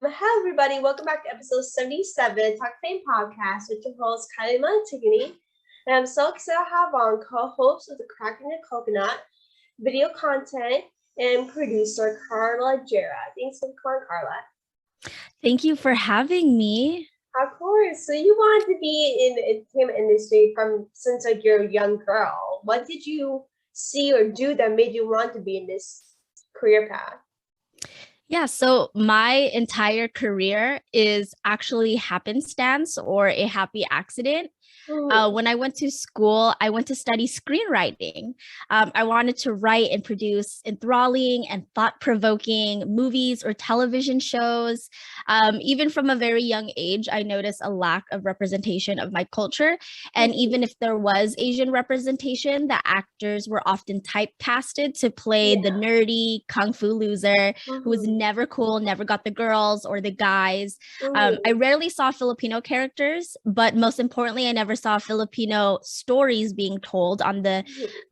Hello, everybody. Welcome back to episode 77, Talkoffamepod podcast with your host, Kyliemontigney. And I'm so excited to have on co-host of the Crackling and Coconut, video content, and producer, Carla Jera. Thanks for coming, Carla. Thank you for having me. Of course. So you wanted to be in the entertainment industry since you're a young girl. What did you see or do that made you want to be in this career path? Yeah, so my entire career is actually happenstance or a happy accident. When I went to school, I went to study screenwriting. I wanted to write and produce enthralling and thought-provoking movies or television shows. Even from a very young age, I noticed a lack of representation of my culture. And even if there was Asian representation, the actors were often typecasted to play the nerdy kung fu loser who was never cool, never got the girls or the guys. I rarely saw Filipino characters, but most importantly, I never saw Filipino stories being told on the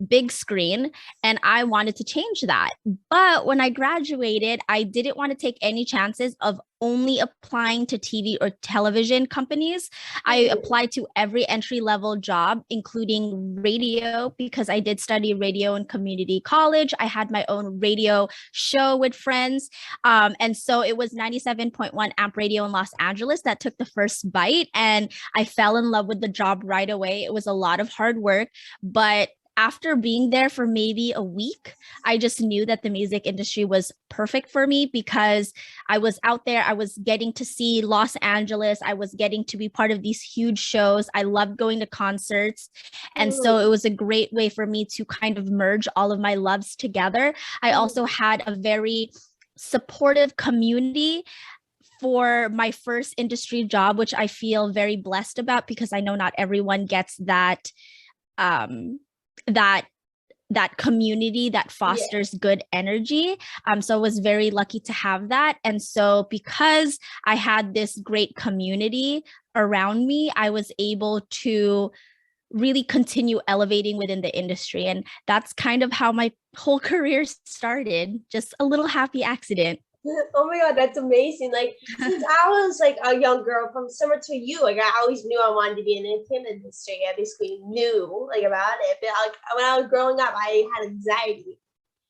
big screen, and I wanted to change that. But when I graduated, I didn't want to take any chances of only applying to TV or television companies. I applied to every entry-level job, including radio, because I did study radio in community college. I had my own radio show with friends. And so it was 97.1 amp radio in Los Angeles that took the first bite. And I fell in love with the job right away. It was a lot of hard work, but after being there for maybe a week, I just knew that the music industry was perfect for me because I was out there. I was getting to see Los Angeles. I was getting to be part of these huge shows. I loved going to concerts. And so it was a great way for me to kind of merge all of my loves together. I also had a very supportive community for my first industry job, which I feel very blessed about because I know not everyone gets that that community that fosters good energy. So I was very lucky to have that. And so because I had this great community around me, I was able to really continue elevating within the industry. And that's kind of how my whole career started, just a little happy accident. Oh my God, that's amazing. Like, since I was like a young girl, from similar to you, like I always knew I wanted to be in the entertainment industry. I basically knew like about it. But like when I was growing up, I had anxiety.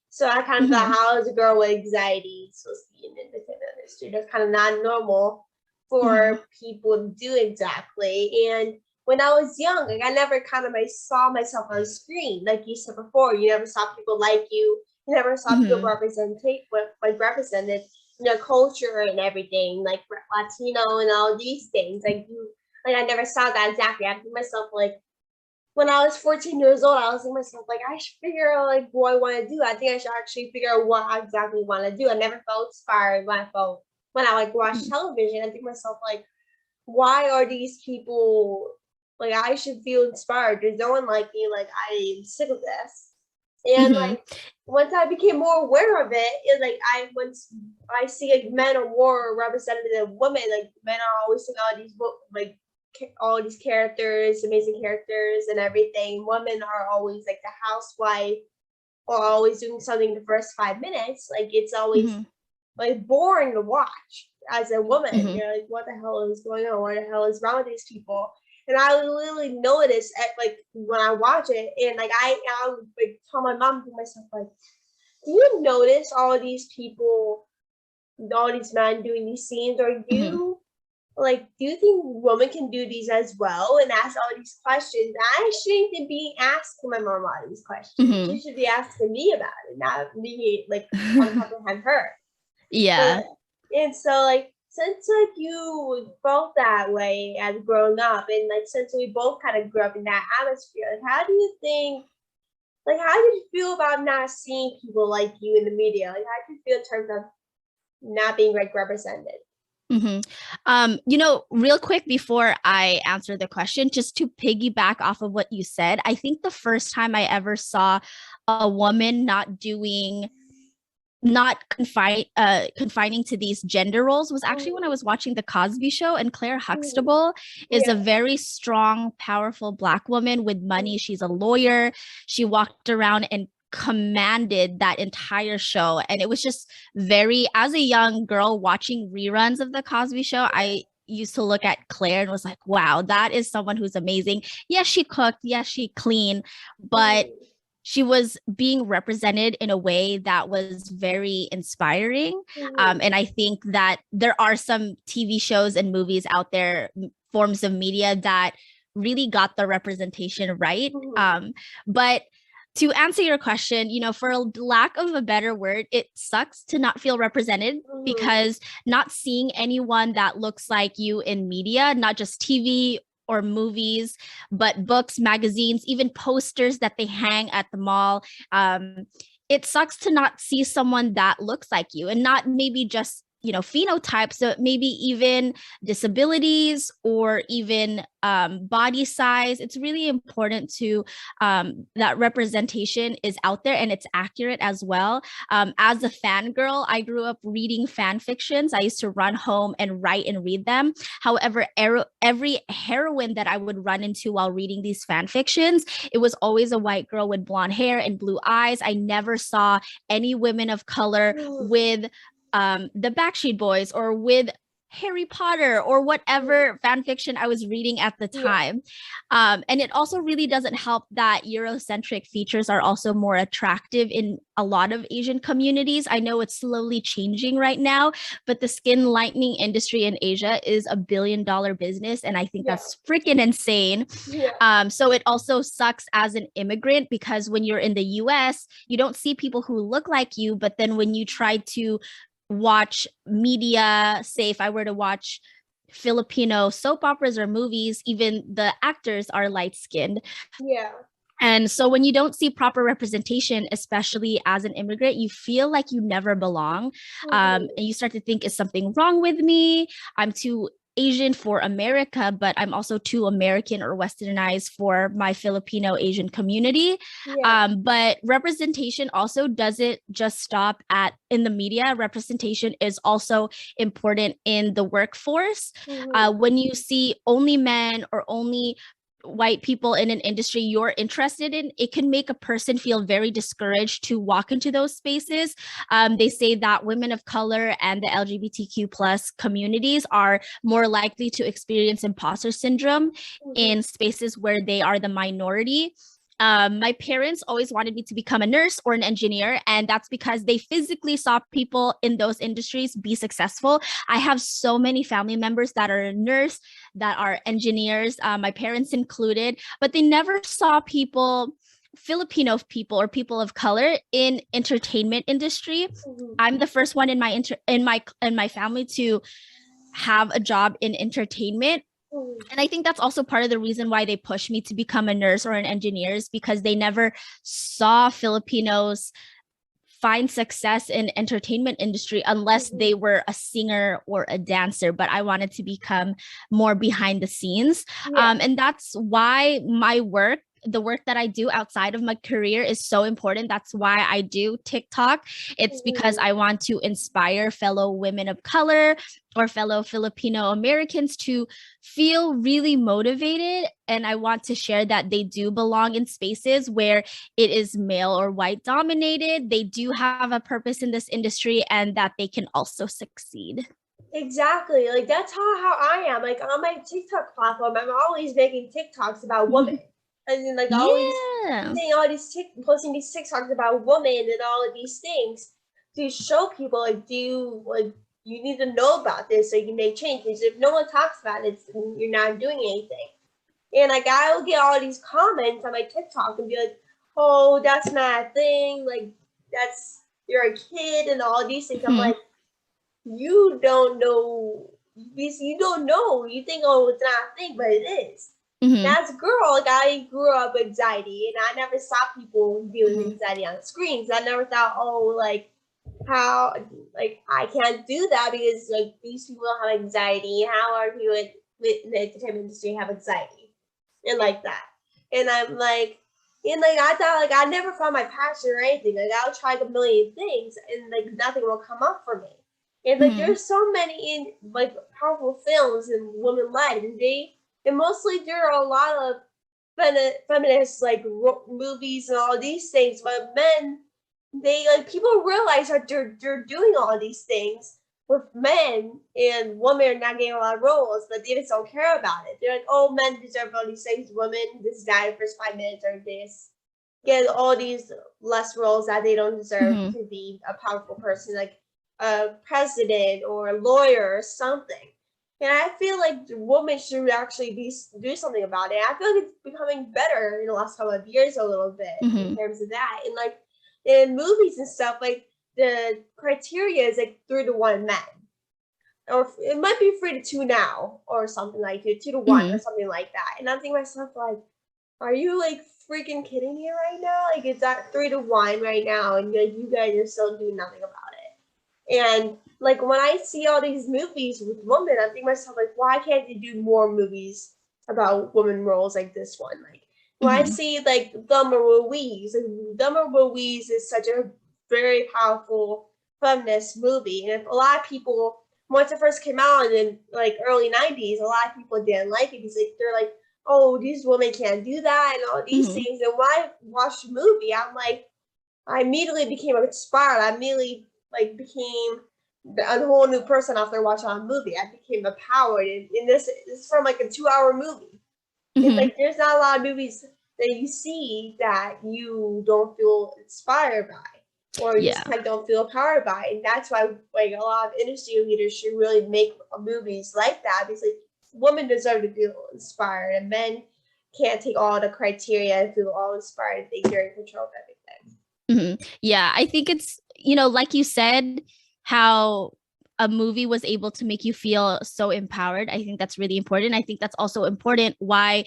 So I kind of thought, how is a girl with anxiety supposed to be in the entertainment industry? That's kind of not normal for people to do exactly. And when I was young, like I never kind of saw myself on screen. Like you said before, you never saw people like you. You never saw people represented in their culture and everything, like Latino and all these things. Like I never saw that exactly. I think myself like when I was 14 years old, I was thinking myself like I should figure out like what I want to do. I think I should actually figure out what I exactly want to do. I never felt inspired when I like watched television. I think myself like, why are these people like I should feel inspired? There's no one like me. Like I'm sick of this. And like once I became more aware of it, like once I see like men are more represented than women, like men are always seeing all these characters, amazing characters and everything. Women are always like the housewife or always doing something the first 5 minutes. Like it's always like boring to watch as a woman. You're like, what the hell is going on? What the hell is wrong with these people? And I literally notice like when I watch it, and like I would like tell my mom to myself like, do you notice all these people, all these men doing these scenes, or do you think women can do these as well? And ask all these questions. I shouldn't be asking my mom all these questions. She should be asking me about it, not me like on top of her. Yeah. And so like, since like you felt that way as growing up, and like since we both kind of grew up in that atmosphere, like how do you think, like how did you feel about not seeing people like you in the media? Like how do you feel in terms of not being like represented? Real quick before I answer the question, just to piggyback off of what you said, I think the first time I ever saw a woman not confining to these gender roles was actually when I was watching The Cosby Show, and Claire Huxtable is a very strong, powerful Black woman with money. She's a lawyer. She walked around and commanded that entire show. And it was just very, as a young girl watching reruns of the Cosby Show, I used to look at Claire and was like, wow, that is someone who's amazing. Yes, she cooked. Yes, she cleaned, but she was being represented in a way that was very inspiring. And I think that there are some TV shows and movies out there, forms of media that really got the representation right. But to answer your question, you know, for lack of a better word, it sucks to not feel represented because not seeing anyone that looks like you in media, not just TV or movies, but books, magazines, even posters that they hang at the mall. It sucks to not see someone that looks like you, and not maybe just, you know, phenotypes, so maybe even disabilities or even body size. It's really important to that representation is out there and it's accurate as well. As a fangirl, I grew up reading fan fictions. I used to run home and write and read them. However, every heroine that I would run into while reading these fan fictions, it was always a white girl with blonde hair and blue eyes. I never saw any women of color with the Backstreet Boys or with Harry Potter or whatever fan fiction I was reading at the time. And it also really doesn't help that Eurocentric features are also more attractive in a lot of Asian communities. I know it's slowly changing right now, but the skin lightening industry in Asia is $1 billion business. And I think that's freaking insane. So it also sucks as an immigrant because when you're in the US, you don't see people who look like you. But then when you try to watch media, say if I were to watch Filipino soap operas or movies, even the actors are light skinned. And so when you don't see proper representation, especially as an immigrant, you feel like you never belong. And you start to think, is something wrong with me? I'm too Asian for America, but I'm also too American or Westernized for my Filipino Asian community. But representation also doesn't just stop at in the media. Representation is also important in the workforce. When you see only men or only white people in an industry you're interested in, it can make a person feel very discouraged to walk into those spaces. They say that women of color and the LGBTQ plus communities are more likely to experience imposter syndrome in spaces where they are the minority. My parents always wanted me to become a nurse or an engineer, and that's because they physically saw people in those industries be successful. I have so many family members that are a nurse, that are engineers, my parents included, but they never saw people, Filipino people or people of color in entertainment industry. I'm the first one in my family to have a job in entertainment. And I think that's also part of the reason why they push me to become a nurse or an engineer, is because they never saw Filipinos find success in entertainment industry unless they were a singer or a dancer. But I wanted to become more behind the scenes. And that's why the work that I do outside of my career is so important. That's why I do TikTok. It's because I want to inspire fellow women of color or fellow Filipino Americans to feel really motivated. And I want to share that they do belong in spaces where it is male or white dominated. They do have a purpose in this industry and that they can also succeed. Exactly. Like that's how I am. Like on my TikTok platform, I'm always making TikToks about women. And then, like, always saying all these posting these TikToks about women and all of these things to show people, like, you need to know about this so you can make changes. If no one talks about it, you're not doing anything. And like, I will get all these comments on my TikTok and be like, "Oh, that's not a thing. Like, you're a kid," and all these things. I'm like, you don't know. You don't know. You think, oh, it's not a thing, but it is. As a girl, like I grew up with anxiety, and I never saw people dealing with anxiety on screens. I never thought, oh, like how, like I can't do that because like these people have anxiety. How are people in the entertainment industry have anxiety and like that? And I'm like, and like I thought, like I never found my passion or anything. Like I'll try a million things, and like nothing will come up for me. And like there's so many in like powerful films and women led, and mostly there are a lot of feminist like movies and all these things, but men, they like people realize that they're doing all these things with men, and women are not getting a lot of roles, but they just don't care about it. They're like, oh, men deserve all these things, women just die the first 5 minutes, or this get all these less roles that they don't deserve to be a powerful person, like a president or a lawyer or something. And I feel like the women should actually do something about it. I feel like it's becoming better in the last couple of years a little bit in terms of that. And like in movies and stuff, like the criteria is like 3-to-1 men. Or it might be 3-to-2 now or something like it, 2-to-1 or something like that. And I'm thinking to myself, like, are you like freaking kidding me right now? Like it's at 3-to-1 right now, and like, you guys are still doing nothing about it. And like when I see all these movies with women, I think to myself, like, why can't they do more movies about women roles like this one? Like when I see like Thelma Louise, like Thelma Louise is such a very powerful feminist movie, and if a lot of people, once it first came out in like early 90s, a lot of people didn't like it because like, they're like, oh, these women can't do that and all these things. And when I watched the movie, I'm like, I immediately became inspired. I immediately like became a whole new person after watching a movie. I became empowered. And this is from like a 2-hour movie. It's like there's not a lot of movies that you see that you don't feel inspired by, or you just kind of don't feel empowered by. And that's why like a lot of industry leaders should really make movies like that, because like, women deserve to feel inspired, and men can't take all the criteria and feel all inspired. They're in control of everything. Yeah, I think it's, you know, like you said, how a movie was able to make you feel so empowered. I think that's really important. I think that's also important why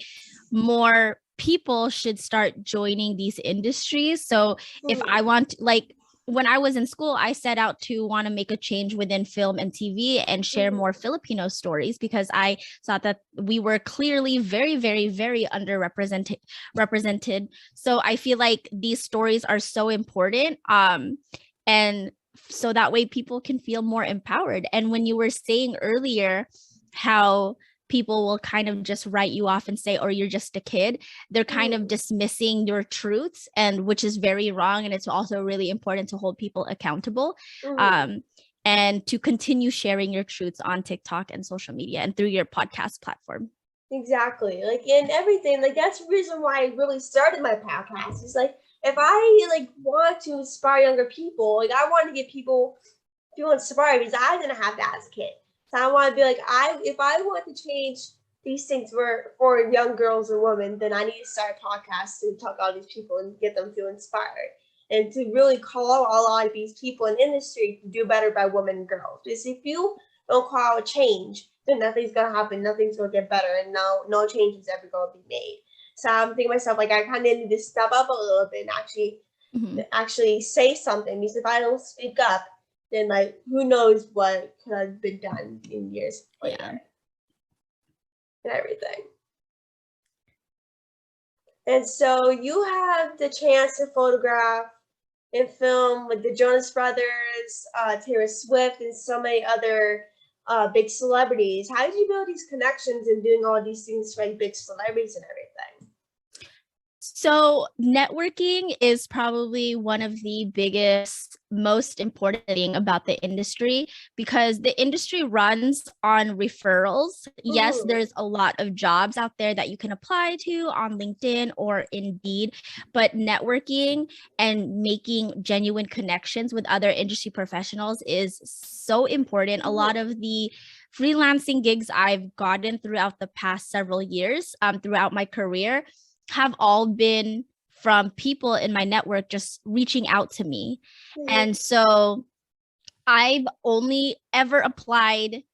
more people should start joining these industries. So if I want, like, when I was in school, I set out to want to make a change within film and TV and share more Filipino stories, because I thought that we were clearly very, very, very represented. So I feel like these stories are so important. And so that way people can feel more empowered. And when you were saying earlier how people will kind of just write you off and say, or you're just a kid, they're kind of dismissing your truths, and which is very wrong. And it's also really important to hold people accountable, and to continue sharing your truths on TikTok and social media and through your podcast platform. Exactly. Like in everything, like that's the reason why I really started my podcast. It's like, if I like want to inspire younger people, like I want to get people feel inspired, because I didn't have that as a kid. So I want to be like, if I want to change these things for young girls and women, then I need to start a podcast to talk to all these people and get them feel inspired, and to really call out a lot of these people in the industry to do better by women and girls. Because if you don't call out change, then nothing's gonna happen, nothing's gonna get better, and no change is ever gonna be made. So I'm thinking to myself, like, I kind of need to step up a little bit and actually say something, because if I don't speak up, then like who knows what could have been done in years later and everything. And so you have the chance to photograph and film with the Jonas Brothers, Taylor Swift, and so many other big celebrities. How did you build these connections and doing all these things for like big celebrities and everything? So networking is probably one of the biggest, most important thing about the industry, because the industry runs on referrals. Yes, there's a lot of jobs out there that you can apply to on LinkedIn or Indeed, but networking and making genuine connections with other industry professionals is so important. A lot of the freelancing gigs I've gotten throughout the past several years, throughout my career, have all been from people in my network just reaching out to me. And so I've only ever applied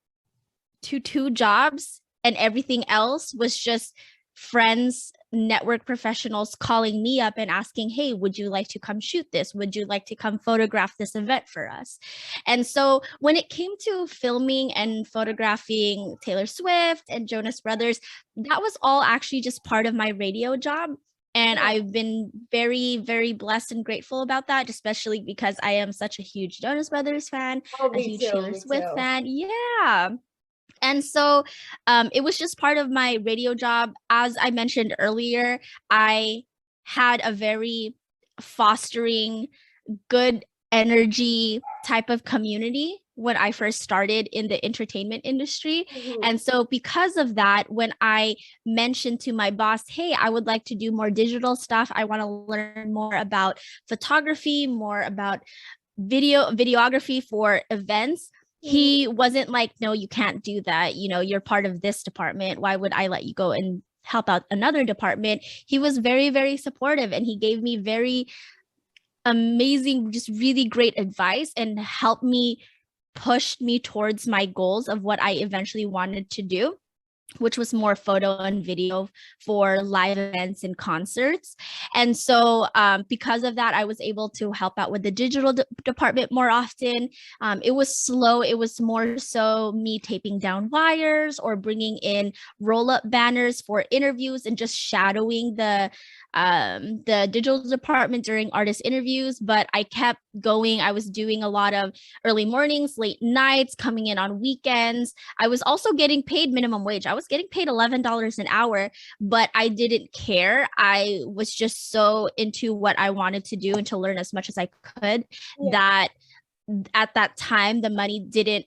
to 2 jobs, and everything else was just friends, network professionals calling me up and asking, hey, would you like to come shoot this? Would you like to come photograph this event for us? And so when it came to filming and photographing Taylor Swift and Jonas Brothers, that was all actually just part of my radio job. And I've been very, very blessed and grateful about that, especially because I am such a huge Jonas Brothers fan, a huge Taylor Swift fan. Yeah. And so it was just part of my radio job. As I mentioned earlier, I had a very fostering, good energy type of community when I first started in the entertainment industry. And so because of that, when I mentioned to my boss, hey, I would like to do more digital stuff, I want to learn more about photography, more about videography for events, he wasn't like, no, you can't do that, you know, you're part of this department, why would I let you go and help out another department? He was very, very supportive, and he gave me very amazing, just really great advice, and helped me, pushed me towards my goals of what I eventually wanted to do, which was more photo and video for live events and concerts. And so because of that, I was able to help out with the digital department more often. It was slow. It was more so me taping down wires or bringing in roll-up banners for interviews and just shadowing the digital department during artist interviews. But I kept going. I was doing a lot of early mornings, late nights, coming in on weekends. I was also getting paid minimum wage. I was getting paid $11 an hour, but I didn't care. I was just so into what I wanted to do and to learn as much as I could, that at that time, the money didn't,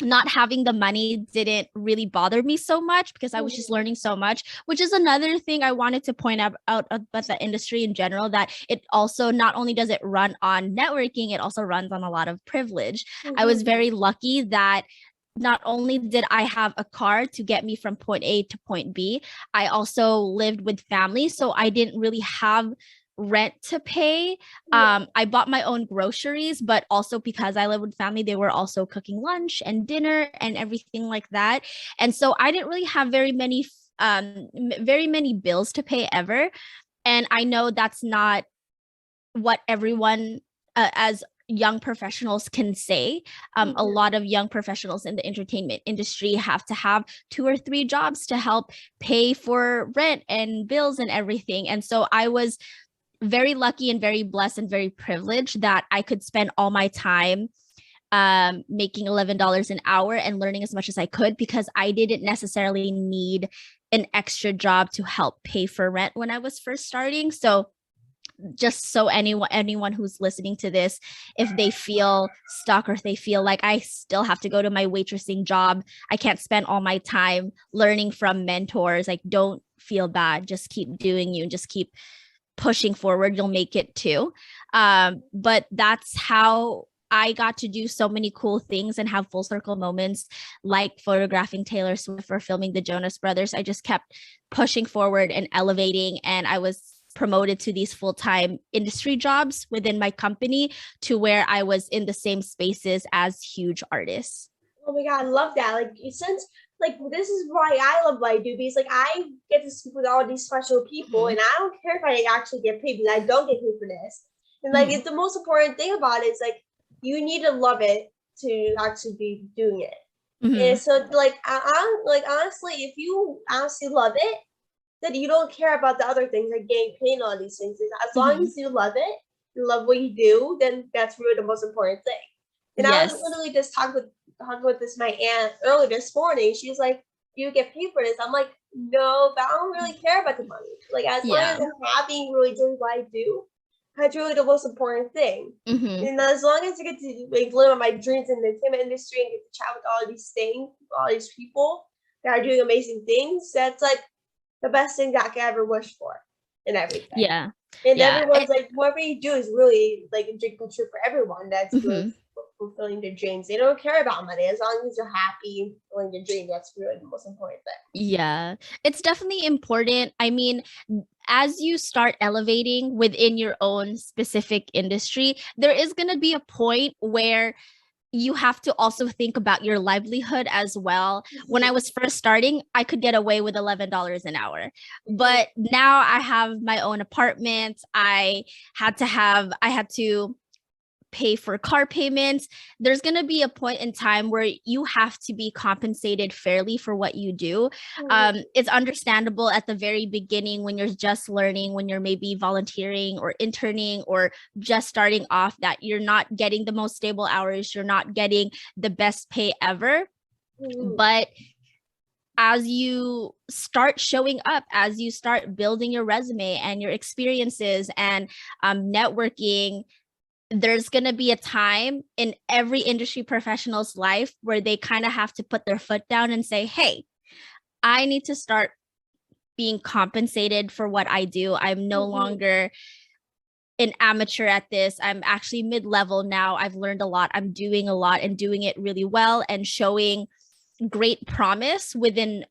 not having the money didn't really bother me so much, because I was just learning so much, which is another thing I wanted to point out about the industry in general, that it also, not only does it run on networking, it also runs on a lot of privilege. I was very lucky that not only did I have a car to get me from point A to point B, I also lived with family. So I didn't really have rent to pay. I bought my own groceries, but also because I live with family, they were also cooking lunch and dinner and everything like that. And so I didn't really have very many bills to pay ever. And I know that's not what everyone, as young professionals, can say. A lot of young professionals in the entertainment industry have to have 2 or 3 jobs to help pay for rent and bills and everything. And so I was very lucky and very blessed and very privileged that I could spend all my time making $11 an hour and learning as much as I could, because I didn't necessarily need an extra job to help pay for rent when I was first starting. So just so anyone who's listening to this, if they feel stuck, or if they feel like I still have to go to my waitressing job, I can't spend all my time learning from mentors, like, don't feel bad. Just keep doing you, and just keep pushing forward. You'll make it too. But that's how I got to do so many cool things and have full circle moments, like photographing Taylor Swift or filming the Jonas Brothers. I just kept pushing forward and elevating, and I was promoted to these full-time industry jobs within my company, to where I was in the same spaces as huge artists. Oh my God, I love that. Like, since, like, this is why I love what I do, because, like, I get to speak with all these special people, and I don't care if I actually get paid, because I don't get paid for this. And, like, it's the most important thing about it is, like, you need to love it to actually be doing it. And so, like, like, honestly, if you honestly love it, then you don't care about the other things, like getting paid and all these things. As long as you love it, you love what you do, then that's really the most important thing. And I was literally just talking with this my aunt earlier this morning. She was like, "Do you get paid for this?" I'm like, "No, but I don't really care about the money. Like, as long as I'm happy, really doing what I do, that's really the most important thing. And as long as I get to, like, live on my dreams in the entertainment industry and get to chat with all these things, all these people that are doing amazing things, that's like the best thing that I could ever wish for and everything." Yeah. And everyone's like, whatever you do is really like a dream come true for everyone that's really fulfilling their dreams. They don't care about money. As long as you're happy fulfilling your dream, that's really the most important thing. Yeah, it's definitely important. I mean, as you start elevating within your own specific industry, there is going to be a point where you have to also think about your livelihood as well. When I was first starting, I could get away with $11 an hour. But now I have my own apartment. I had to pay for car payments. There's going to be a point in time where you have to be compensated fairly for what you do. It's understandable at the very beginning, when you're just learning, when you're maybe volunteering or interning or just starting off, that you're not getting the most stable hours, you're not getting the best pay ever. But as you start showing up, as you start building your resume and your experiences and networking, there's going to be a time in every industry professional's life where they kind of have to put their foot down and say, hey, I need to start being compensated for what I do. I'm no longer an amateur at this. I'm actually mid-level now. I've learned a lot. I'm doing a lot and doing it really well and showing great promise within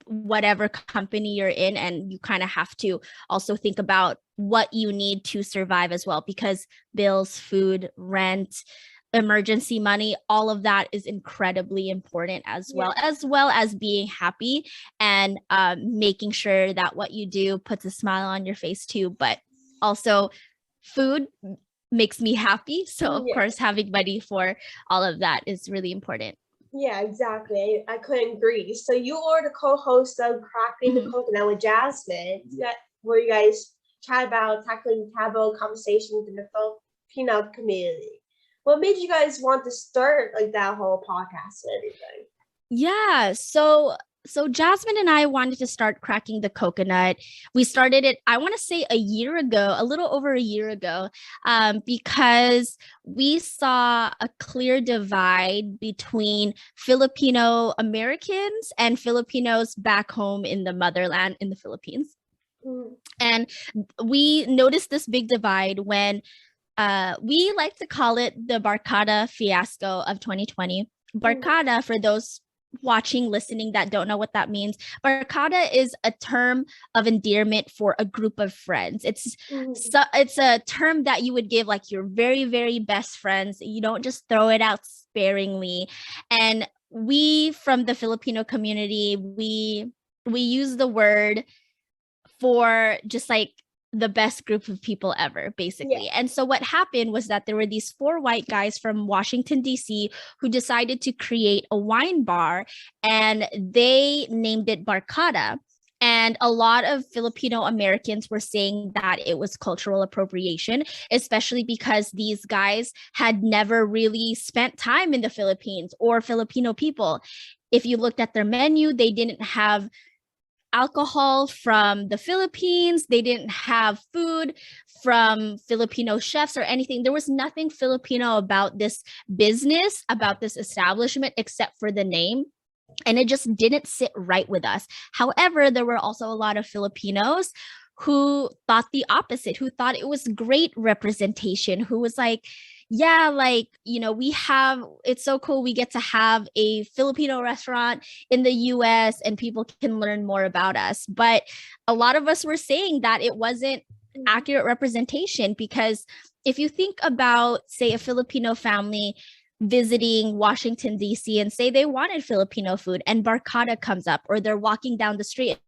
whatever company you're in. And you kind of have to also think about what you need to survive as well, because bills, food, rent, emergency money, all of that is incredibly important as well as being happy and making sure that what you do puts a smile on your face too. But also food makes me happy. So of course, having money for all of that is really important. Yeah, exactly. I couldn't agree. So you are the co-host of Crackling the Coconut with Jasmine, where you guys chat about tackling taboo conversations in the Filipino community. What made you guys want to start like that whole podcast and everything? Yeah, so Jasmine and I wanted to start Cracking the Coconut. We started it, I want to say a year ago, a little over a year ago, because we saw a clear divide between Filipino Americans and Filipinos back home in the motherland in the Philippines. And we noticed this big divide when we like to call it the Barkada fiasco of 2020. Barkada, for those watching, listening that don't know what that means, Barkada is a term of endearment for a group of friends. It's a term that you would give like your very, very best friends. You don't just throw it out sparingly. And we, from the Filipino community, we use the word for just like the best group of people ever, basically. And so what happened was that there were these 4 white guys from Washington, D.C. who decided to create a wine bar, and they named it Barkada. And a lot of Filipino Americans were saying that it was cultural appropriation, especially because these guys had never really spent time in the Philippines or Filipino people. If you looked at their menu, they didn't have alcohol from the Philippines. They didn't have food from Filipino chefs or anything. There was nothing Filipino about this business, about this establishment, except for the name. And it just didn't sit right with us. However, there were also a lot of Filipinos who thought the opposite, who thought it was great representation, who was like, yeah, like, you know, it's so cool. We get to have a Filipino restaurant in the US and people can learn more about us. But a lot of us were saying that it wasn't accurate representation, because if you think about, say, a Filipino family visiting Washington, D.C. and say they wanted Filipino food and Barkada comes up, or they're walking down the street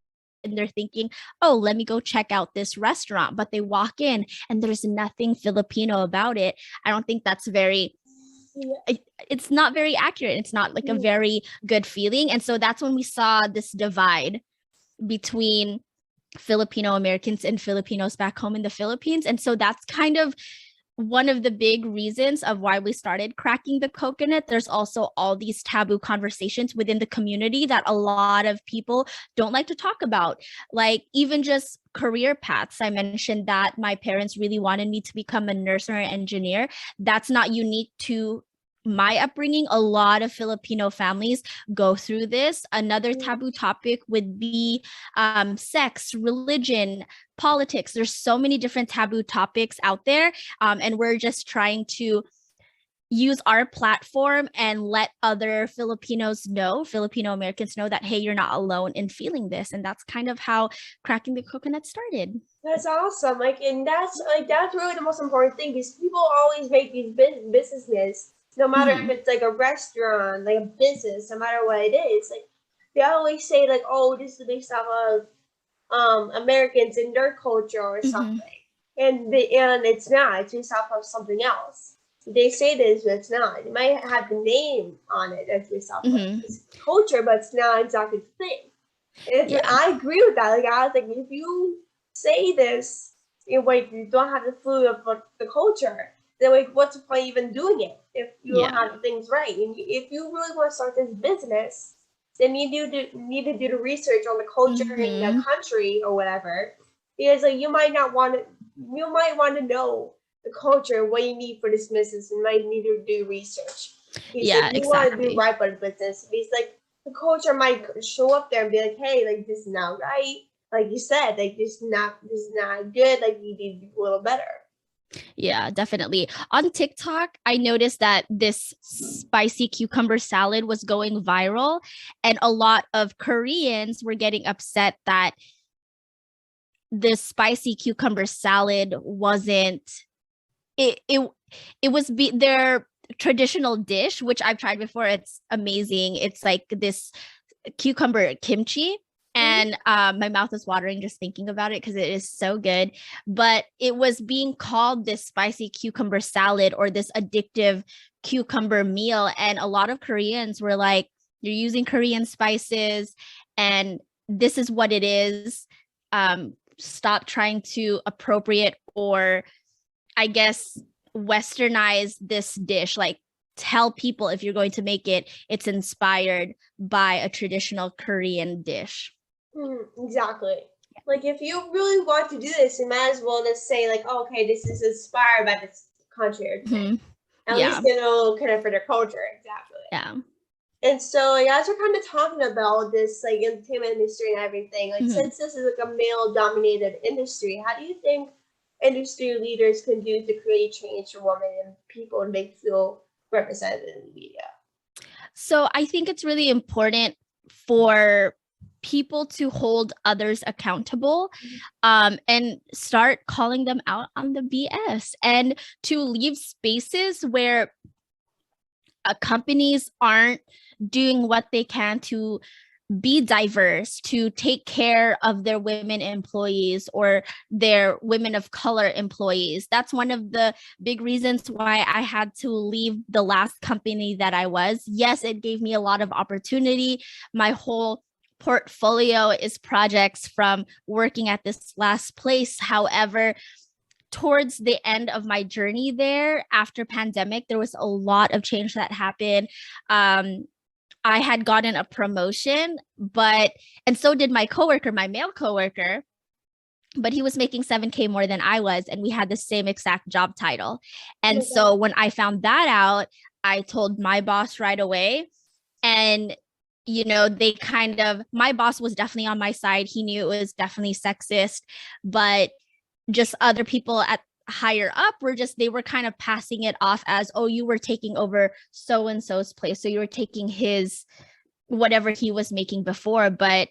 and they're thinking, oh, let me go check out this restaurant. But they walk in and there's nothing Filipino about it. I don't think that's it's not very accurate. It's not like a very good feeling. And so that's when we saw this divide between Filipino Americans and Filipinos back home in the Philippines. And so that's kind of one of the big reasons of why we started Cracking the Coconut. There's also all these taboo conversations within the community that a lot of people don't like to talk about, like even just career paths. I mentioned that my parents really wanted me to become a nurse or an engineer. That's not unique to my upbringing. A lot of Filipino families go through this. Another taboo topic would be sex, religion, politics. There's so many different taboo topics out there. And we're just trying to use our platform and let other Filipino Americans know that, hey, you're not alone in feeling this. And that's kind of how Cracking the Coconut started. That's awesome. And that's really the most important thing, because people always make these businesses, no matter if it's like a restaurant, like a business, no matter what it is. Like they always say like, oh, this is based off of Americans in their culture or something. And it's not. It's based off of something else. They say this, but it's not. It might have the name on it as based off of culture, but it's not exactly the thing. I agree with that. Like I was like, if you say this, you don't have the food of the culture, then like, what's the point even doing it if you don't have things right? And if you really want to start this business, They need to do the research on the culture in the country or whatever, because like you might want to know the culture, what you need for this business, and might need to do research. Because Yeah, you want to do right by the business. Because like the culture might show up there and be like, hey, like this is not right. Like you said, like this is not good. Like you need to do a little better. Yeah, definitely. On TikTok, I noticed that this spicy cucumber salad was going viral, and a lot of Koreans were getting upset that the spicy cucumber salad wasn't it was their traditional dish, which I've tried before. It's amazing. It's like this cucumber kimchi, and my mouth is watering just thinking about it because it is so good. But it was being called this spicy cucumber salad or this addictive cucumber meal, and a lot of Koreans were like, you're using Korean spices and this is what it is. Stop trying to appropriate, or I guess westernize this dish. Like, tell people if you're going to make it, it's inspired by a traditional Korean dish. Exactly. Like if you really want to do this, you might as well just say like, oh, okay, this is inspired by this country. At least you know kind of for their culture. Exactly. Yeah. And so like, as we're kind of talking about this like entertainment industry and everything, like since this is like a male dominated industry, how do you think industry leaders can do to create change for women and people to make feel represented in the media? So I think it's really important for people to hold others accountable, and start calling them out on the BS, and to leave spaces where companies aren't doing what they can to be diverse, to take care of their women employees or their women of color employees. That's one of the big reasons why I had to leave the last company that I was. Yes, it gave me a lot of opportunity. My whole portfolio is projects from working at this last place. However, towards the end of my journey there after pandemic, there was a lot of change that happened. I had gotten a promotion, and so did my coworker, my male coworker, but he was making 7K more than I was, and we had the same exact job title. And so when I found that out, I told my boss right away. And my boss was definitely on my side. He knew it was definitely sexist, but just other people at higher up they were kind of passing it off as, oh, you were taking over so and so's place, so you were taking his whatever he was making before. But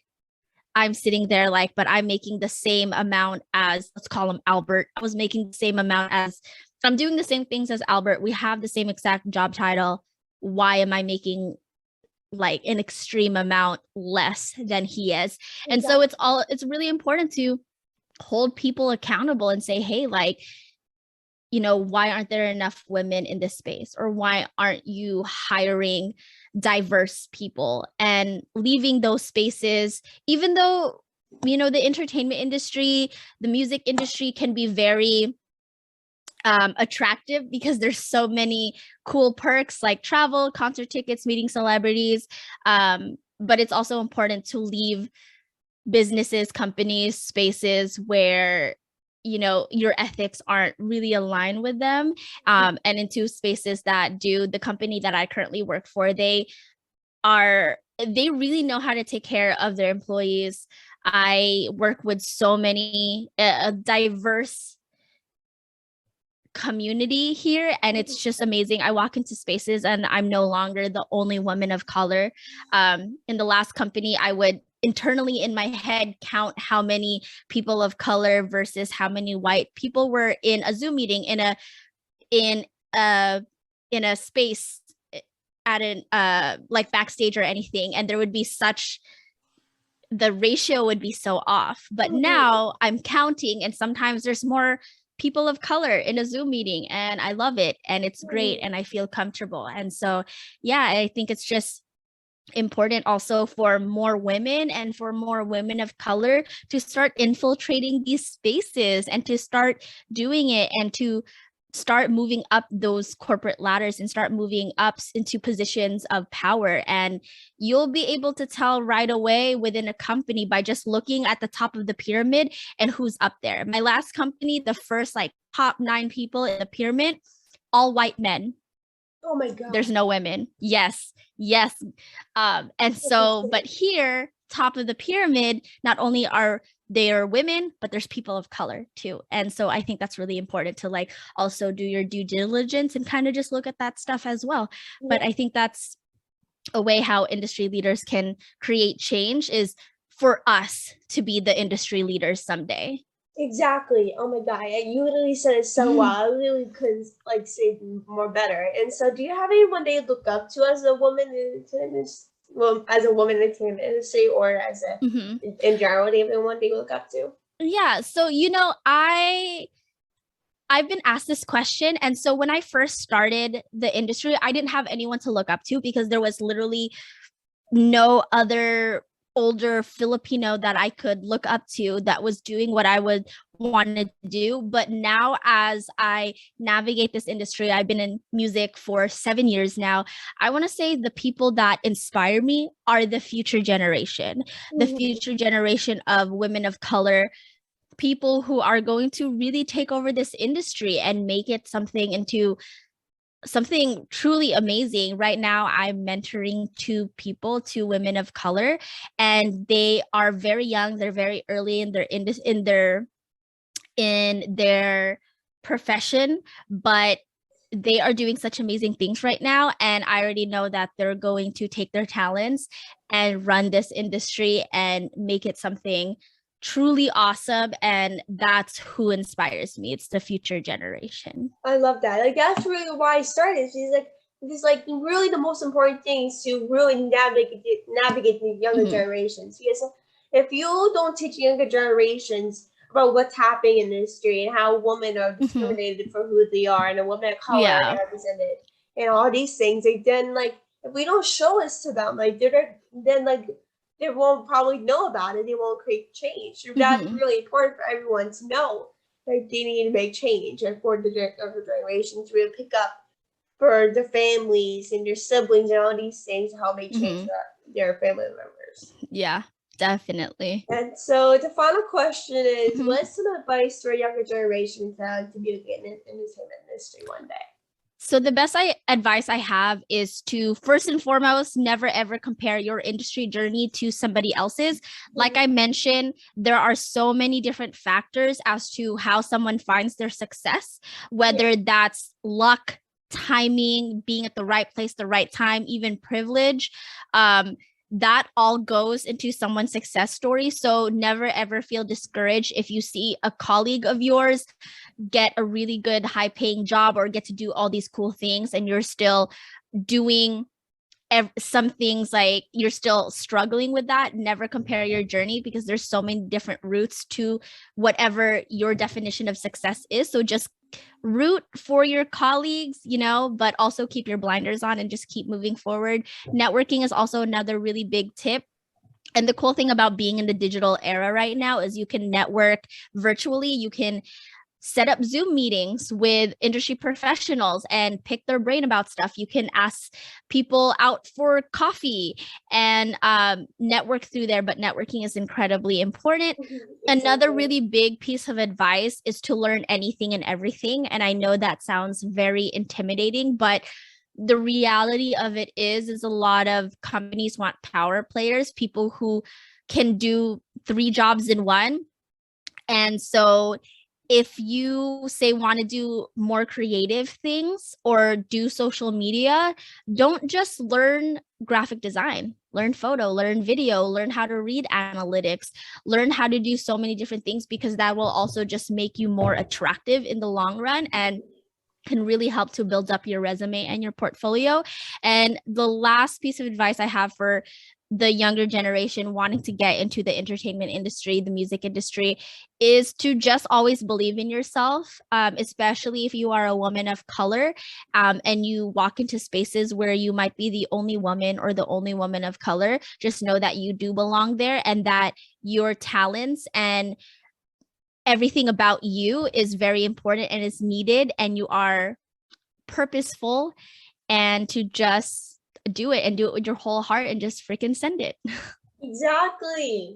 I'm sitting there like, but I'm making the same amount as, let's call him Albert. I was making the same amount as, I'm doing the same things as Albert. We have the same exact job title. Why am I making like an extreme amount less than he is? And so it's really important to hold people accountable and say, hey, like, why aren't there enough women in this space? Or why aren't you hiring diverse people and leaving those spaces? Even though, the entertainment industry, the music industry can be very attractive because there's so many cool perks like travel, concert tickets, meeting celebrities. But it's also important to leave businesses, companies, spaces where your ethics aren't really aligned with them, and into spaces that do. The company that I currently work for, they really know how to take care of their employees. I work with so many diverse community here, and it's just amazing. I walk into spaces and I'm no longer the only woman of color. In the last company, I would internally in my head count how many people of color versus how many white people were in a Zoom meeting, in a space at an like backstage or anything, and there would be the ratio would be so off. But now I'm counting, and sometimes there's more people of color in a Zoom meeting, and I love it, and it's great, and I feel comfortable. And so, yeah, I think it's just important also for more women and for more women of color to start infiltrating these spaces and to start doing it, and to start moving up those corporate ladders and start moving up into positions of power. And you'll be able to tell right away within a company by just looking at the top of the pyramid and who's up there. My last company, the first like top 9 people in the pyramid, all white men. Oh my God. There's no women. Yes. And so, but here, top of the pyramid, not only are there women, but there's people of color too. And so I think that's really important to like also do your due diligence and kind of just look at that stuff as well. Yeah. But I think that's a way how industry leaders can create change, is for us to be the industry leaders someday. Exactly. Oh my God. You literally said it so well. I really couldn't like say more better. And so do you have anyone they look up to as a woman in this, well, as a woman in the entertainment industry, or as a in general, do you have anyone they look up to? Yeah. So, I've been asked this question. And so when I first started the industry, I didn't have anyone to look up to because there was literally no other older Filipino that I could look up to that was doing what I would want to do. But now as I navigate this industry, I've been in music for 7 years now. I want to say the people that inspire me are the future generation, the future generation of women of color, people who are going to really take over this industry and make it into something truly amazing. Right now, I'm mentoring 2 women of color, and they are very young. They're very early in their profession, but they are doing such amazing things right now. And I already know that they're going to take their talents and run this industry and make it something truly awesome. And that's who inspires me. It's the future generation. I love that. Like, that's really why I started. It's like really the most important thing is to really navigate the younger generations. Because if you don't teach younger generations about what's happening in the industry and how women are discriminated for who they are, and a woman of color are represented, and all these things, like, then like if we don't show this to them, like they won't probably know about it. They won't create change. That's really important for everyone to know. Like, they need to make change, and for the younger generation to really pick up for their families and their siblings and all these things, how they change their family members. Yeah, definitely. And so the final question is, what's some advice for a younger generation to be in the entertainment industry one day? So the best advice I have is to, first and foremost, never ever compare your industry journey to somebody else's. Like I mentioned, there are so many different factors as to how someone finds their success, whether that's luck, timing, being at the right place, the right time, even privilege. That all goes into someone's success story. So never ever feel discouraged if you see a colleague of yours get a really good high paying job or get to do all these cool things, and you're still doing some things, like you're still struggling with that. Never compare your journey, because there's so many different routes to whatever your definition of success is. So just root for your colleagues, but also keep your blinders on and just keep moving forward. Networking is also another really big tip. And the cool thing about being in the digital era right now is you can network virtually. You can set up Zoom meetings with industry professionals and pick their brain about stuff. You can ask people out for coffee and network through there, but networking is incredibly important. Another really big piece of advice is to learn anything and everything. And I know that sounds very intimidating, but the reality of it is a lot of companies want power players, people who can do 3 jobs in one. And so if you want to do more creative things or do social media, don't just learn graphic design, learn photo, learn video, learn how to read analytics, learn how to do so many different things, because that will also just make you more attractive in the long run and can really help to build up your resume and your portfolio. And the last piece of advice I have for the younger generation wanting to get into the entertainment industry, the music industry, is to just always believe in yourself, especially if you are a woman of color and you walk into spaces where you might be the only woman or the only woman of color. Just know that you do belong there, and that your talents and everything about you is very important and is needed, and you are purposeful, and to just do it and do it with your whole heart and just freaking send it. Exactly.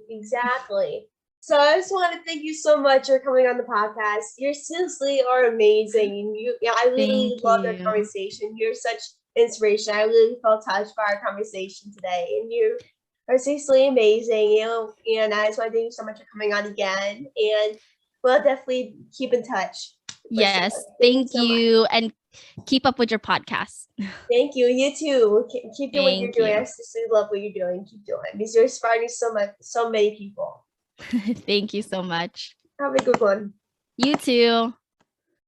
So I just want to thank you so much for coming on the podcast. You seriously are amazing. And I really loved our conversation. You're such inspiration. I really felt touched by our conversation today. And you are seriously amazing. And I just want to thank you so much for coming on again. And we'll definitely keep in touch. Yes. Sure. Thank you. And keep up with your podcast. Thank you. You too. Keep doing what you're doing. I seriously love what you're doing. Keep doing, because you're inspiring so many people. Thank you so much. Have a good one. You too.